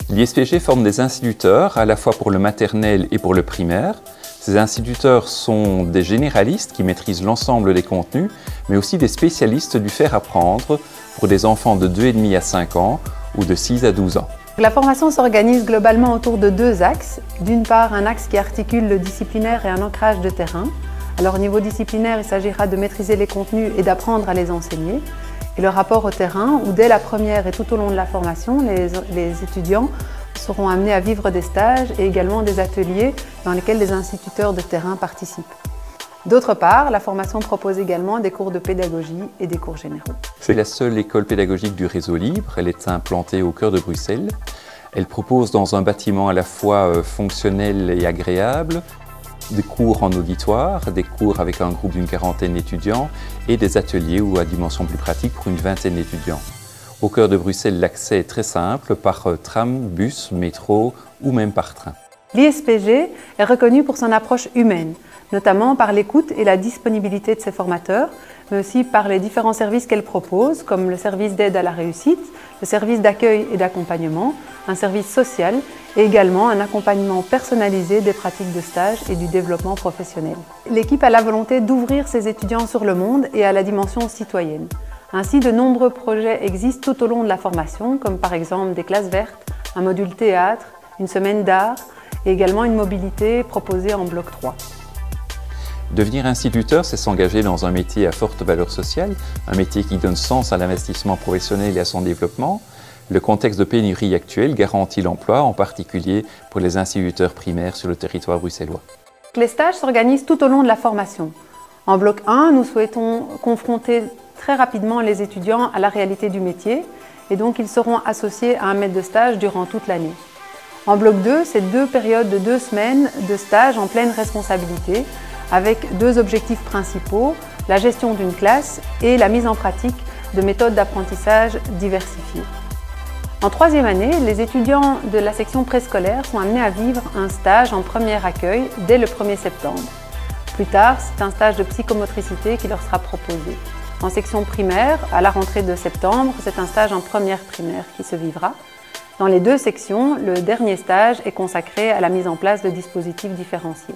L'ISPG forme des instituteurs à la fois pour le maternel et pour le primaire. Ces instituteurs sont des généralistes qui maîtrisent l'ensemble des contenus, mais aussi des spécialistes du faire apprendre pour des enfants de 2,5 à 5 ans ou de 6 à 12 ans. La formation s'organise globalement autour de deux axes. D'une part, un axe qui articule le disciplinaire et un ancrage de terrain. Alors au niveau disciplinaire, il s'agira de maîtriser les contenus et d'apprendre à les enseigner. Et le rapport au terrain, où dès la première et tout au long de la formation, les étudiants seront amenés à vivre des stages et également des ateliers dans lesquels les instituteurs de terrain participent. D'autre part, la formation propose également des cours de pédagogie et des cours généraux. C'est la seule école pédagogique du réseau libre. Elle est implantée au cœur de Bruxelles. Elle propose dans un bâtiment à la fois fonctionnel et agréable des cours en auditoire, des cours avec un groupe d'une quarantaine d'étudiants et des ateliers ou à dimension plus pratique pour une vingtaine d'étudiants. Au cœur de Bruxelles, l'accès est très simple par tram, bus, métro ou même par train. L'ISPG est reconnue pour son approche humaine, notamment par l'écoute et la disponibilité de ses formateurs, mais aussi par les différents services qu'elle propose, comme le service d'aide à la réussite, le service d'accueil et d'accompagnement, un service social et également un accompagnement personnalisé des pratiques de stage et du développement professionnel. L'équipe a la volonté d'ouvrir ses étudiants sur le monde et à la dimension citoyenne. Ainsi, de nombreux projets existent tout au long de la formation, comme par exemple des classes vertes, un module théâtre, une semaine d'art et également une mobilité proposée en bloc 3. Devenir instituteur, c'est s'engager dans un métier à forte valeur sociale, un métier qui donne sens à l'investissement professionnel et à son développement. Le contexte de pénurie actuel garantit l'emploi, en particulier pour les instituteurs primaires sur le territoire bruxellois. Les stages s'organisent tout au long de la formation. En bloc 1, nous souhaitons confronter très rapidement les étudiants à la réalité du métier et donc ils seront associés à un maître de stage durant toute l'année. En bloc 2, c'est 2 périodes de 2 semaines de stage en pleine responsabilité avec 2 objectifs principaux, la gestion d'une classe et la mise en pratique de méthodes d'apprentissage diversifiées. En 3e année, les étudiants de la section préscolaire sont amenés à vivre un stage en premier accueil dès le 1er septembre. Plus tard, c'est un stage de psychomotricité qui leur sera proposé. En section primaire, à la rentrée de septembre, c'est un stage en première primaire qui se vivra. Dans les 2 sections, le dernier stage est consacré à la mise en place de dispositifs différenciés.